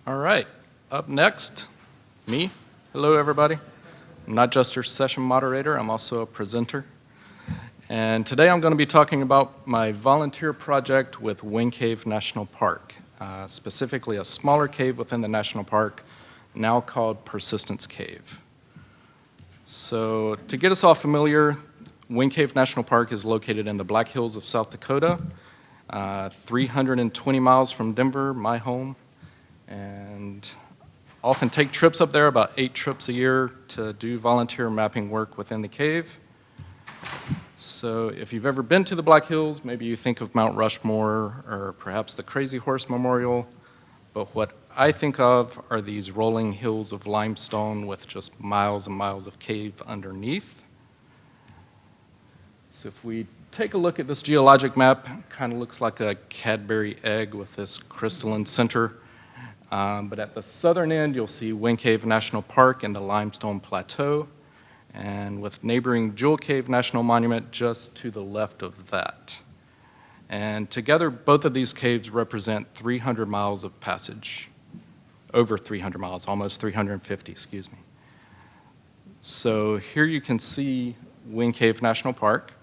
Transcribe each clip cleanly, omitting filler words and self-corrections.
All right, up next, me. Hello, everybody. I'm not just your session moderator, I'm also a presenter. And today I'm going to be talking about my volunteer project with Wing Cave National Park, specifically a smaller cave within the national park, now called Persistence Cave. So to get us all familiar, Wing Cave National Park is located in the Black Hills of South Dakota, 320 miles from Denver, my home, and often take trips up there, about 8 trips a year, to do volunteer mapping work within the cave. So if you've ever been to the Black Hills, maybe you think of Mount Rushmore or perhaps the Crazy Horse Memorial, but what I think of are these rolling hills of limestone with just miles and miles of cave underneath. So if we take a look at this geologic map, it kind of looks like a Cadbury egg with this crystalline center. But at the southern end, you'll see Wing Cave National Park and the Limestone Plateau, and with neighboring Jewel Cave National Monument just to the left of that. And together, both of these caves represent 300 miles of passage, over 300 miles, almost 350, excuse me. So here you can see Wing Cave National Park,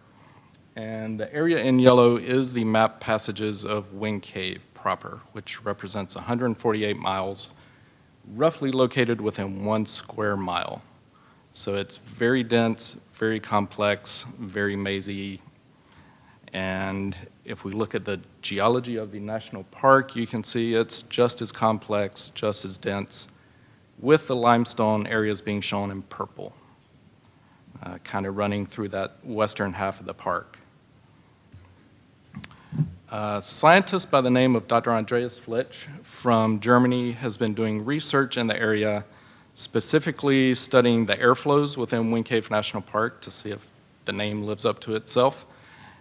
and the area in yellow is the map passages of Wing Cave proper, which represents 148 miles, roughly located within 1 square mile. So it's very dense, very complex, very mazy, and if we look at the geology of the national park, you can see it's just as complex, just as dense, with the limestone areas being shown in purple, kind of running through that western half of the park. A scientist by the name of Dr. Andreas Flitsch from Germany has been doing research in the area, specifically studying the airflows within Wing Cave National Park to see if the name lives up to itself.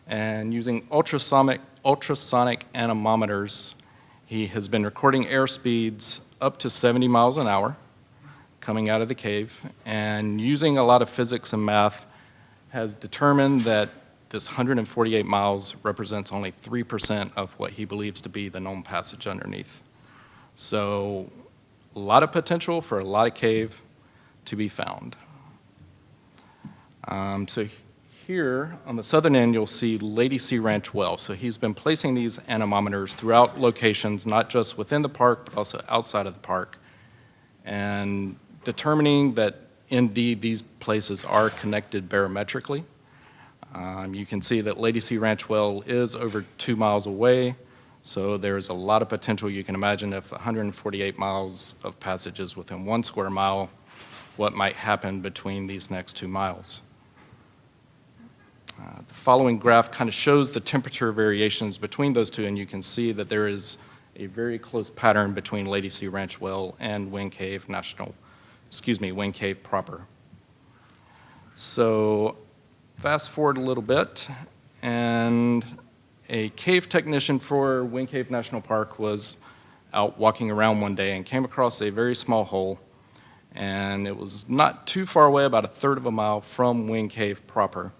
And using ultrasonic anemometers, he has been recording air speeds up to 70 miles an hour coming out of the cave, and using a lot of physics and math has determined that this 148 miles represents only 3% of what he believes to be the known passage underneath. So a lot of potential for a lot of cave to be found. So here on the southern end, you'll see Lady C Ranch Well. So he's been placing these anemometers throughout locations, not just within the park, but also outside of the park, and determining that indeed these places are connected barometrically. You can see that Lady C Ranch Well is over 2 miles away, so there's a lot of potential. You can imagine if 148 miles of passages within 1 square mile, what might happen between these next 2 miles. The following graph kind of shows the temperature variations between those two, and you can see that there is a very close pattern between Lady C Ranch Well and Wing Cave Wing Cave proper. So fast forward a little bit, and a cave technician for Wing Cave National Park was out walking around one day and came across a very small hole, and it was not too far away, about 1/3 of a mile from Wing Cave proper.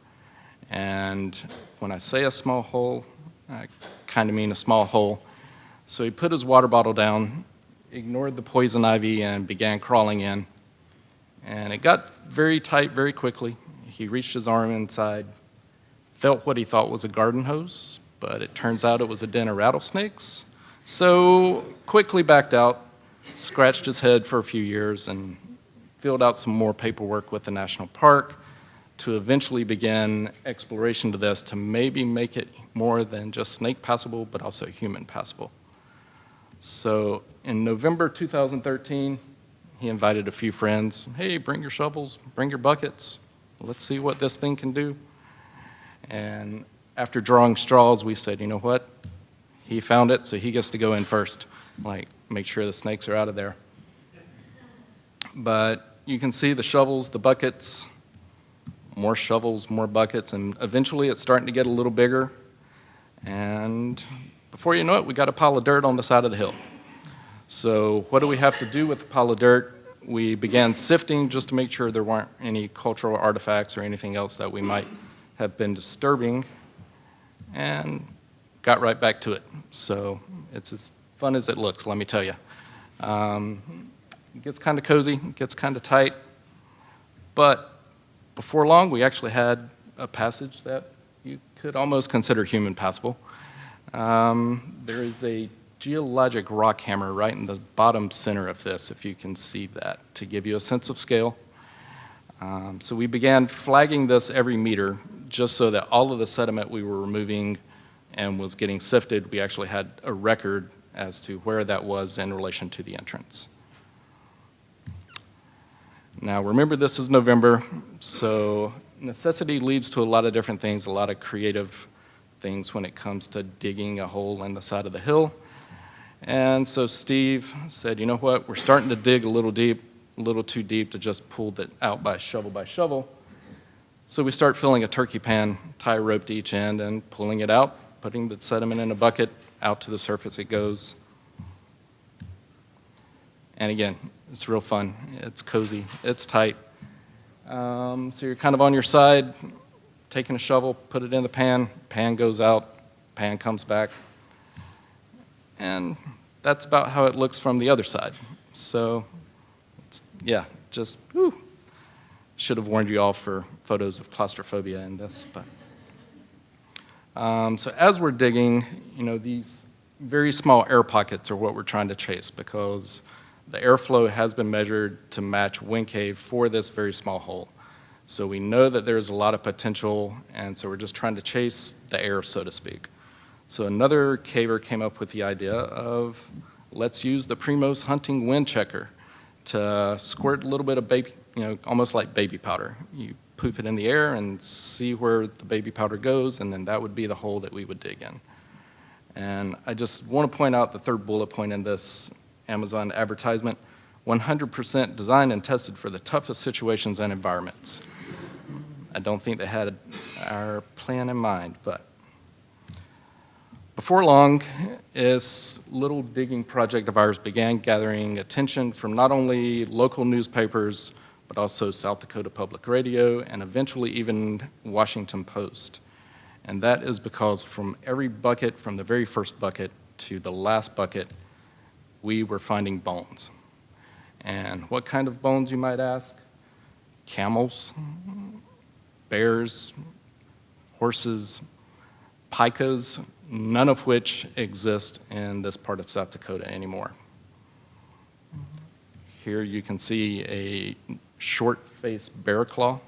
And when I say a small hole, I kind of mean a small hole. So he put his water bottle down, ignored the poison ivy, and began crawling in. And it got very tight very quickly. He reached his arm inside, felt what he thought was a garden hose, but it turns out it was a den of rattlesnakes. So quickly backed out, scratched his head for a few years, and filled out some more paperwork with the national park to eventually begin exploration to this to maybe make it more than just snake passable, but also human passable. So in November 2013, he invited a few friends. Hey, bring your shovels, bring your buckets. Let's see what this thing can do. And after drawing straws, we said, you know what? He found it, so he gets to go in first. Like, make sure the snakes are out of there. But you can see the shovels, the buckets, more shovels, more buckets, and eventually it's starting to get a little bigger. And before you know it, we got a pile of dirt on the side of the hill. So what do we have to do with the pile of dirt? We began sifting just to make sure there weren't any cultural artifacts or anything else that we might have been disturbing, and got right back to it. So it's as fun as it looks, let me tell you. It gets kind of cozy, it gets kind of tight, but before long we actually had a passage that you could almost consider human passable. There is a geologic rock hammer right in the bottom center of this, if you can see that, to give you a sense of scale. So we began flagging this every meter just so that all of the sediment we were removing and was getting sifted, we actually had a record as to where that was in relation to the entrance. Now remember, this is November, so necessity leads to a lot of different things, a lot of creative things when it comes to digging a hole in the side of the hill. And so Steve said, you know what, we're starting to dig a little deep, a little too deep to just pull that out by shovel. So we start filling a turkey pan, tie a rope to each end and pulling it out, putting the sediment in a bucket, out to the surface it goes. And again, it's real fun, it's cozy, it's tight. So you're kind of on your side, taking a shovel, put it in the pan, pan goes out, pan comes back. And that's about how it looks from the other side. So, yeah, just, whew. Should have warned you all for photos of claustrophobia in this. But so as we're digging, you know, these very small air pockets are what we're trying to chase, because the airflow has been measured to match wind cave for this very small hole. So we know that there's a lot of potential, and so we're just trying to chase the air, so to speak. So another caver came up with the idea of, let's use the Primos hunting wind checker to squirt a little bit of baby, you know, almost like baby powder. You poof it in the air and see where the baby powder goes, and then that would be the hole that we would dig in. And I just want to point out the third bullet point in this Amazon advertisement: 100% designed and tested for the toughest situations and environments. I don't think they had our plan in mind, but before long, this little digging project of ours began gathering attention from not only local newspapers, but also South Dakota Public Radio, and eventually even Washington Post. And that is because from every bucket, from the very first bucket to the last bucket, we were finding bones. And what kind of bones, you might ask? Camels, bears, horses, pikas, none of which exist in this part of South Dakota anymore. Here you can see a short-faced bear claw.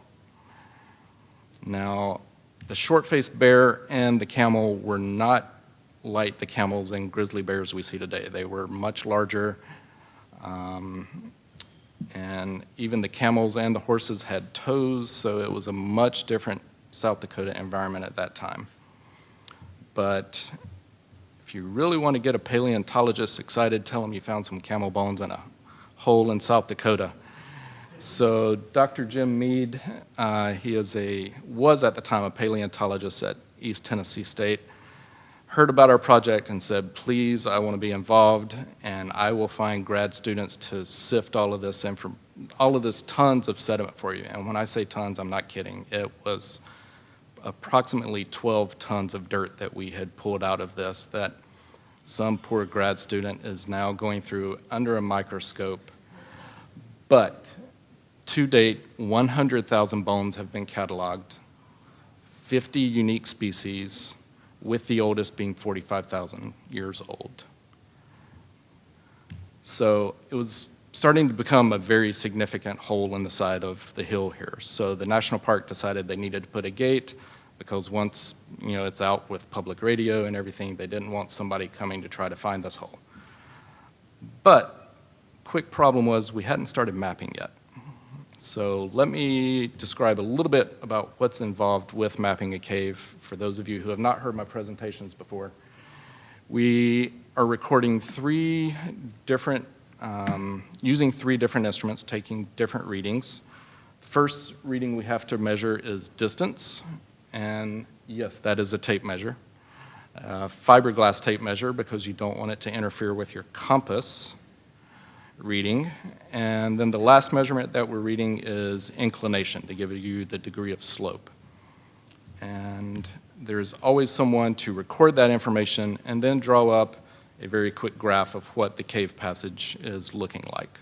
Now, the short-faced bear and the camel were not like the camels and grizzly bears we see today. They were much larger, and even the camels and the horses had toes, so it was a much different South Dakota environment at that time. But if you really want to get a paleontologist excited, tell them you found some camel bones in a hole in South Dakota. So Dr. Jim Mead, he was at the time a paleontologist at East Tennessee State, heard about our project and said, please, I want to be involved, and I will find grad students to sift all of this tons of sediment for you. And when I say tons, I'm not kidding. It was approximately 12 tons of dirt that we had pulled out of this that some poor grad student is now going through under a microscope. But to date, 100,000 bones have been cataloged, 50 unique species, with the oldest being 45,000 years old. So it was starting to become a very significant hole in the side of the hill here. So the national park decided they needed to put a gate, because once it's out with public radio and everything, they didn't want somebody coming to try to find this hole. But quick problem was we hadn't started mapping yet. So let me describe a little bit about what's involved with mapping a cave for those of you who have not heard my presentations before. We are recording using three different instruments, taking different readings. The first reading we have to measure is distance, and yes, that is a tape measure. Fiberglass tape measure, because you don't want it to interfere with your compass reading. And then the last measurement that we're reading is inclination, to give you the degree of slope. And there's always someone to record that information and then draw up a very quick graph of what the cave passage is looking like.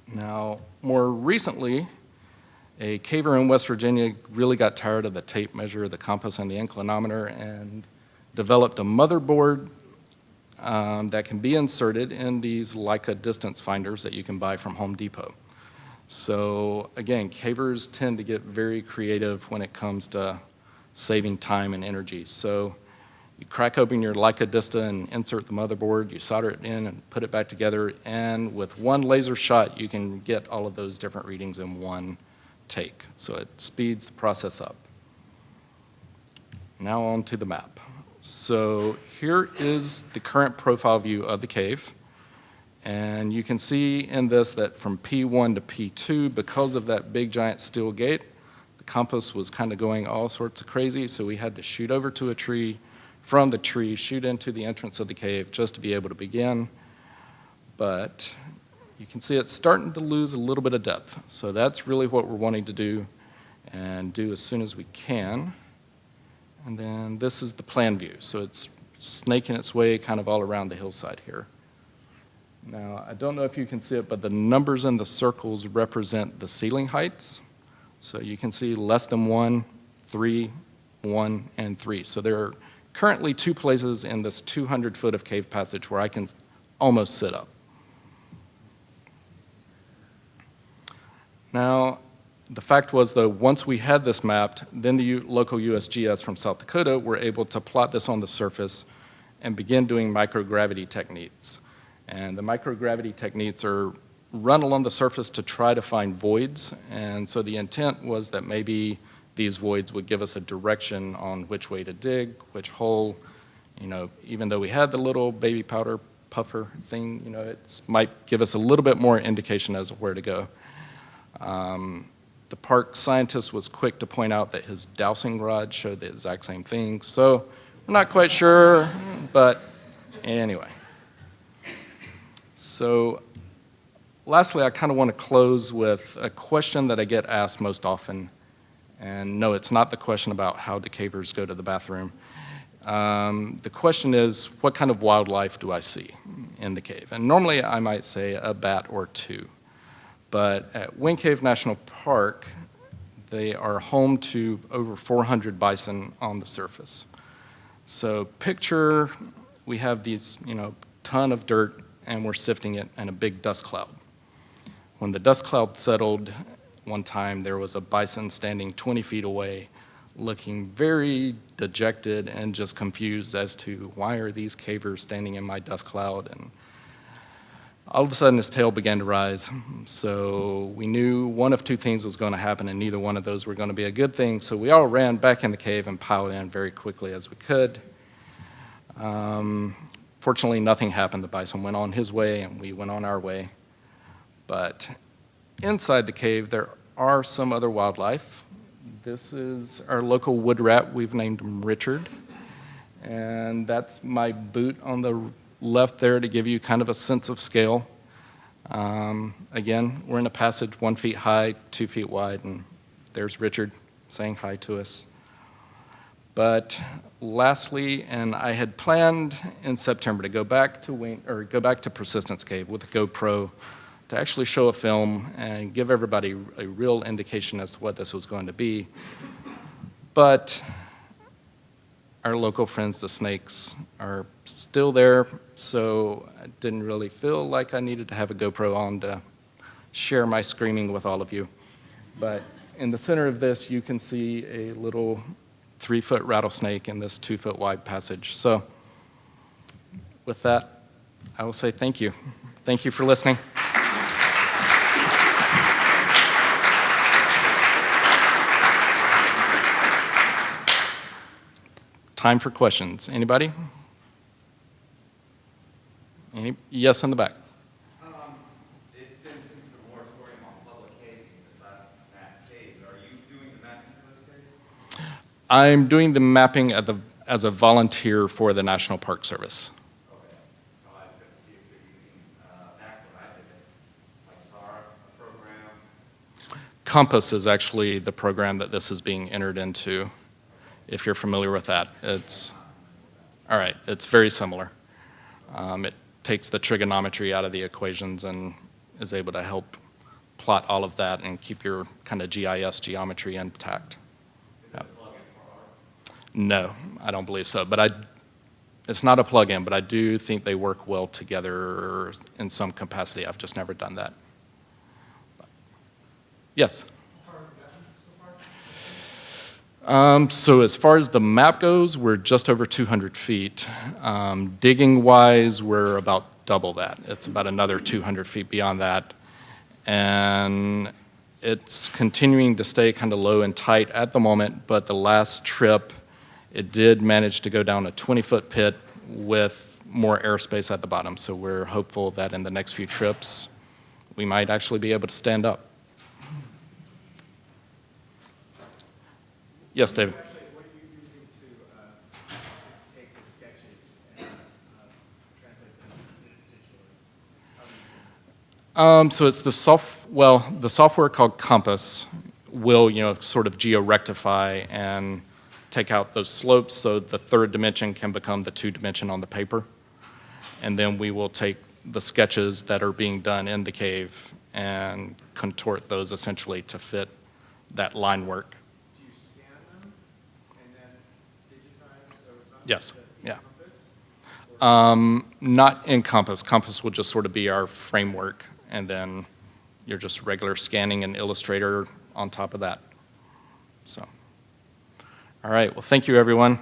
Now, more recently, a caver in West Virginia really got tired of the tape measure, the compass, and the inclinometer, and developed a motherboard that can be inserted in these Leica distance finders that you can buy from Home Depot. So again, cavers tend to get very creative when it comes to saving time and energy. So you crack open your Leica Dista and insert the motherboard, you solder it in and put it back together, and with one laser shot, you can get all of those different readings in one take. So it speeds the process up. Now on to the map. So here is the current profile view of the cave. And you can see in this that from P1 to P2, because of that big giant steel gate, the compass was kind of going all sorts of crazy, so we had to shoot over to a tree, from the tree, shoot into the entrance of the cave just to be able to begin. But you can see it's starting to lose a little bit of depth. So that's really what we're wanting to do and do as soon as we can. And then this is the plan view. So it's snaking its way kind of all around the hillside here. Now, I don't know if you can see it, but the numbers in the circles represent the ceiling heights. So you can see less than 1, 3, 1, and 3. So there are currently 2 places in this 200 foot of cave passage where I can almost sit up. Now, the fact was, though, once we had this mapped, then the local USGS from South Dakota were able to plot this on the surface and begin doing microgravity techniques. And the microgravity techniques are run along the surface to try to find voids. And so the intent was that maybe these voids would give us a direction on which way to dig, which hole. You know, even though we had the little baby powder puffer thing, you know, it might give us a little bit more indication as to where to go. The park scientist was quick to point out that his dowsing rod showed the exact same thing. So we're not quite sure, but anyway. So lastly, I kind of want to close with a question that I get asked most often. And no, it's not the question about how do cavers go to the bathroom. The question is, what kind of wildlife do I see in the cave? And normally I might say a bat or 2. But at Wind Cave National Park, they are home to over 400 bison on the surface. So picture we have these, ton of dirt, and we're sifting it in a big dust cloud. When the dust cloud settled, one time there was a bison standing 20 feet away, looking very dejected and just confused as to why are these cavers standing in my dust cloud. And all of a sudden his tail began to rise. So we knew one of 2 things was going to happen, and neither one of those were going to be a good thing. So we all ran back in the cave and piled in very quickly as we could. Fortunately, nothing happened. The bison went on his way and we went on our way. But inside the cave, there are some other wildlife. This is our local wood rat. We've named him Richard. And that's my boot on the left there to give you kind of a sense of scale. Again, we're in a passage 1 foot high, 2 feet wide, and there's Richard saying hi to us. But lastly, and I had planned in September to go back to Persistence Cave with a GoPro to actually show a film and give everybody a real indication as to what this was going to be. But our local friends, the snakes, are still there, so I didn't really feel like I needed to have a GoPro on to share my screaming with all of you. But in the center of this, you can see a little 3-foot rattlesnake in this 2-foot wide passage. So with that, I will say thank you. Thank you for listening. Time for questions. Anybody? Yes, in the back. It's been since the moratorium on public caves, since I've mapped caves. Are you doing the mapping for this cave? I'm doing the mapping as a volunteer for the National Park Service. Okay. So I was going to see if you're using, back when I did it, like SAR, a program. Compass is actually the program that this is being entered into, if you're familiar with that. It's, all right, it's very similar. It takes the trigonometry out of the equations and is able to help plot all of that and keep your kind of GIS geometry intact. Is it a plugin for R? No, I don't believe so. But it's not a plug-in, but I do think they work well together in some capacity. I've just never done that. Yes? So as far as the map goes, we're just over 200 feet. Digging-wise, we're about double that. It's about another 200 feet beyond that. And it's continuing to stay kind of low and tight at the moment, but the last trip, it did manage to go down a 20-foot pit with more airspace at the bottom. So we're hopeful that in the next few trips, we might actually be able to stand up. Yes, David? Actually, what are you using to take the sketches and translate them digitally? So it's the software called Compass will, sort of geo-rectify and take out those slopes so the third dimension can become the 2 dimension on the paper. And then we will take the sketches that are being done in the cave and contort those essentially to fit that line work. Do you scan them and then digitize? So it's not Yes, in yeah. Compass? Not in Compass. Compass will just sort of be our framework, and then you're just regular scanning and Illustrator on top of that. So, all right, well, thank you, everyone.